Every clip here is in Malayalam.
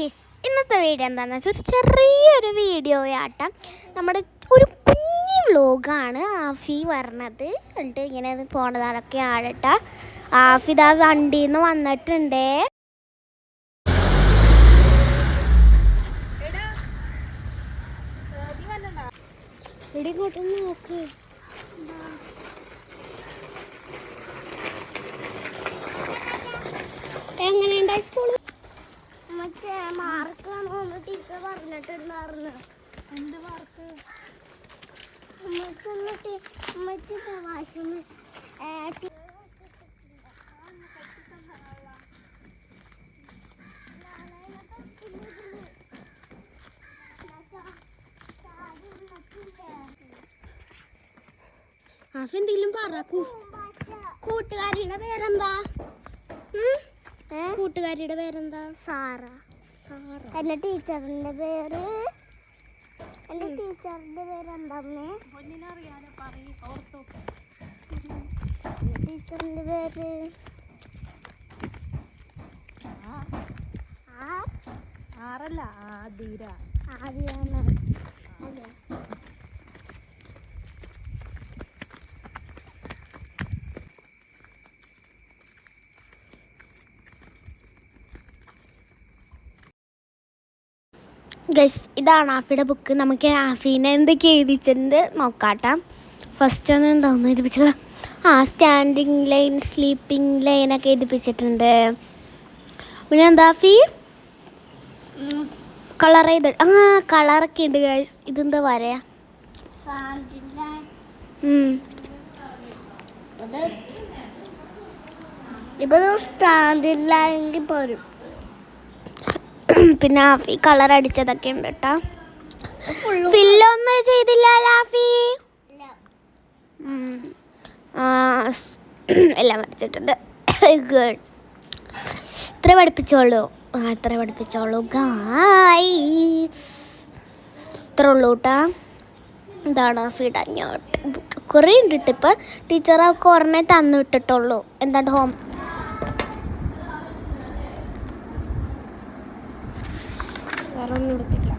ഗയ്സ്, ഇന്നത്തെ വീഡിയോ എന്താണെന്ന് വെച്ചാൽ ഒരു ചെറിയൊരു വീഡിയോ ആട്ടം. നമ്മുടെ ഒരു കുഞ്ഞു വ്ലോഗാണ് ആഫി പറഞ്ഞത്. എന്നിട്ട് ഇങ്ങനെ പോണതൊക്കെ ആടട്ട. ആഫി ഇതാ വണ്ടിയിൽ നിന്ന് വന്നിട്ടുണ്ടേ. ഇങ്ങോട്ടൊന്ന് നോക്ക്. എങ്ങനെയുണ്ടായി സ്കൂള്? മാർക്കാണോ ടീച്ചർ പറഞ്ഞിട്ടുണ്ടായിരുന്നു. എന്ത് മാർക്ക്? ആഫി എന്തെങ്കിലും പറ. കൂട്ടുകാരിയുടെ പേരെന്താ? കൂട്ടുകാരിയുടെ പേരെന്താ? സാറ. എന്റെ ടീച്ചറിന്റെ പേര് എന്താ? ടീച്ചറിന്റെ പേര് ആറല്ല, ആദിയാണ്. അതെ. ഗയ്സ്, ഇതാണ് ആഫിയുടെ ബുക്ക്. നമുക്ക് ആഫീനെ എന്തൊക്കെ എഴുതിച്ചിട്ടുണ്ട് നോക്കാട്ടാ. ഫസ്റ്റ് ഒന്ന് എന്താണെന്ന് എഴുതിപ്പിച്ചുള്ള സ്റ്റാൻഡിങ് ലൈൻ, സ്ലീപ്പിംഗ് ലൈനൊക്കെ എഴുതിപ്പിച്ചിട്ടുണ്ട്. പിന്നെ എന്താ ആഫി കളർ ചെയ്ത് കളറൊക്കെ ഉണ്ട് ഗയ്സ്. ഇതെന്താ പറയാ? ഇപ്പൊ സ്റ്റാൻഡിങ് ലൈനിൽ പോരും. പിന്നെ ആഫി കളർ അടിച്ചതൊക്കെ ഉണ്ട് കേട്ടോ. ഫില്ലൊന്നും ചെയ്തില്ല ആഫി. എല്ലാം വരച്ചിട്ടുണ്ട്. ഗുഡ്. ഇത്ര പഠിപ്പിച്ചോളൂ ഗായ്സ്. ഇത്ര ഉള്ളൂ കേട്ടാ. എന്താണ് ആഫിയുടെ അങ്ങോട്ട് ബുക്ക് കുറേ ഉണ്ട് കേട്ടോ. ഇപ്പം ടീച്ചർ കുറേ തന്നു വിട്ടിട്ടുള്ളൂ. എന്താണ് ഹോം വേറെ ഒന്നും എടുത്തില്ല.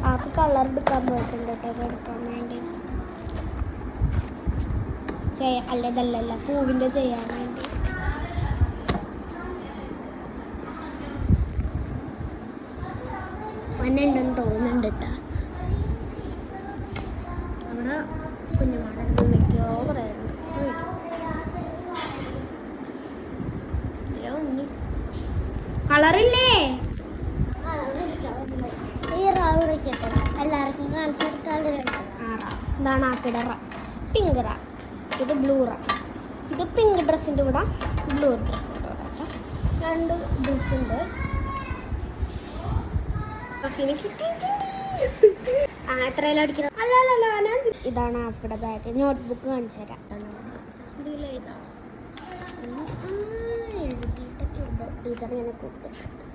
ആൾക്ക് കളർ എടുക്കാൻ പോയിട്ടുണ്ട് കേട്ടോ. എടുക്കാൻ വേണ്ടി ഇതല്ല പൂവിൻ്റെ ചെയ്യാൻ വേണ്ടി. ഉണ്ടെന്ന് തോന്നുന്നുണ്ട് കേട്ടോ. അവിടെ കുഞ്ഞുമാടെ എന്തൊക്കെയോ പറയാറുണ്ട്. കളറില്ലേ? എല്ലാവർക്കും കാണിച്ചു കൊടുക്കാറുണ്ട്. ഇതാണ് ആപ്പിയുടെ പിങ്ക് റ. ഇത് ബ്ലൂ റ. ഇത് പിങ്ക് ഡ്രസ്സിൻ്റെ കൂടെ ബ്ലൂ ഡ്രസ്സിൻ്റെ കൂടെ രണ്ട് ഡ്രസ്സുണ്ട്. എത്രയെല്ലാം അടിക്കണം? അല്ല. ഇതാണ് ആപ്പിയുടെ ബാഗ്. നോട്ട്ബുക്ക് കാണിച്ചു തരാം. ഇതിലേതാ എഴുതിയിട്ടൊക്കെ ഉണ്ട്. ടീച്ചർ ഇങ്ങനെ കൊടുത്തിട്ടുണ്ട്.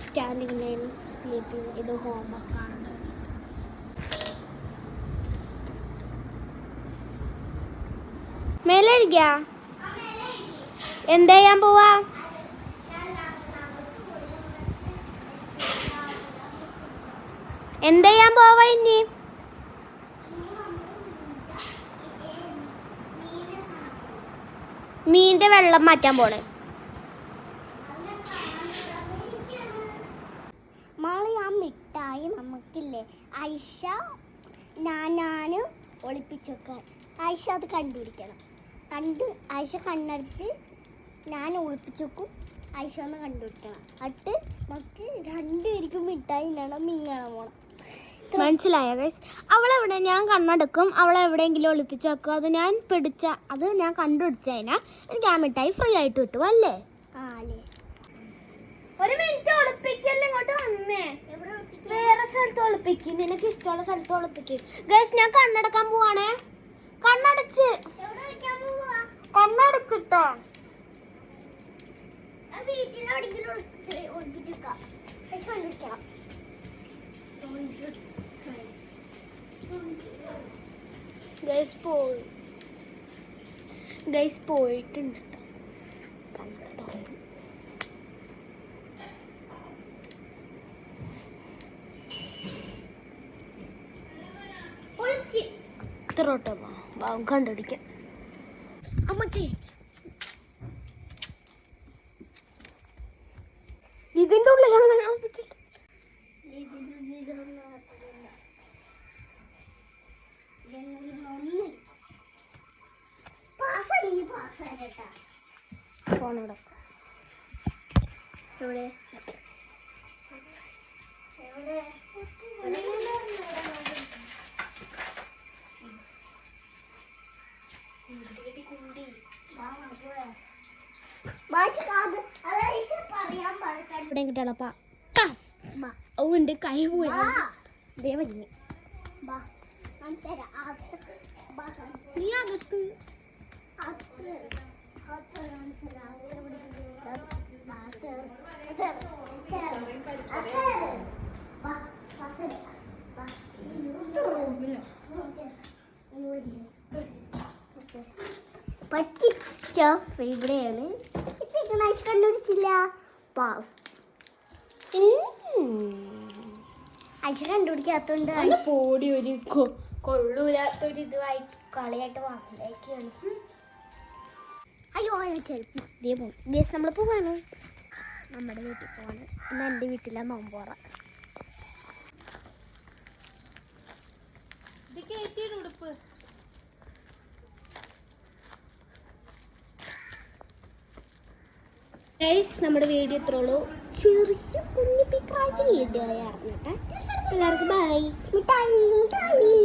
Standing line, sleeping. ഇത് ഹോംവർക്കാണ്. മേലെ എഴുതിയ എന്ത് ചെയ്യാൻ പോവാ? എന്ത് ചെയ്യാൻ പോവാ ഇനി? മീനിന്റെ വെള്ളം മാറ്റാൻ പോണേ. മിഠായി നമുക്കില്ലേ ഐഷ ഞാനും ഒളിപ്പിച്ചു വെക്കാൻ. ഐഷ അത് കണ്ടുപിടിക്കണം. ഐഷ കണ്ണടിച്ച് ഞാൻ ഒളിപ്പിച്ചു വെക്കും. ഐഷ ഒന്ന് കണ്ടുപിടിക്കണം. എന്നിട്ട് നമുക്ക് രണ്ടുപേർക്കും മിഠായി ഇടണം. മീങ്ങണം പോണം. മനസ്സിലായോ ഗയ്സ്? അവളെവിടെ ഞാൻ കണ്ണെടുക്കും. അവളെ എവിടെയെങ്കിലും ഒളിപ്പിച്ചു വെക്കും. അത് ഞാൻ കണ്ടുപിടിച്ചു കഴിഞ്ഞാൽ എനിക്ക് ആ മിഠായി ഫ്രീ ആയിട്ട് കിട്ടും അല്ലേ? അല്ലേ. ഒരു മിനിറ്റ് ഒളിപ്പിക്കല്ലേ. ഇങ്ങോട്ട് വന്നേ. വേറെ സ്ഥലത്ത് ഒളിപ്പിക്കും. നിനക്ക് ഇഷ്ടമുള്ള സ്ഥലത്ത് ഒളിപ്പിക്കും. ഗയ്സ്, ഞാൻ കണ്ണടക്കാൻ പോവാണേ. കണ്ണടച്ചിട്ടോ ഗയ്സ് പോയിട്ടുണ്ട്. ഇത്രോട്ടോ കണ്ടുപിടിക്കാം. അമ്മച്ചേ ഇതിന്റെ ഉള്ളിലാണ് ഫോണോടെ എവിടെ ഇവിടെ കിട്ടാളപ്പാ അവന്റെ കൈ പോയി ദേവഞ്ഞ് നീ അകത്ത് പറ്റിച്ച ഇവിടെയാണ് ചിക്കൻ ഐസ് കണ്ടുപിടിച്ചില്ല. പാസ് ഐസ് കണ്ടുപിടിക്കാത്തോണ്ട് പോടി ഒരു കൊള്ളൂലാത്തൊരു ഇതുമായി കളിയായിട്ട് വാങ്ങിലേക്കാണ്. അയ്യോ ചിലപ്പോൾ ഗേസ് നമ്മൾ പോവാണ്, നമ്മുടെ വീട്ടിൽ പോവാണ്. ഇന്ന് എൻ്റെ വീട്ടിലെ നോമ്പോറ. ഉടുപ്പ് നമ്മുടെ വീഡിയോ ഇത്രയുള്ളൂ. ചെറിയ കുഞ്ഞു പിക്രാജ് വീഡിയോ ആയിരുന്നു കേട്ടോ. എല്ലാവർക്കും ബൈ. മിഠായി മിഠായി.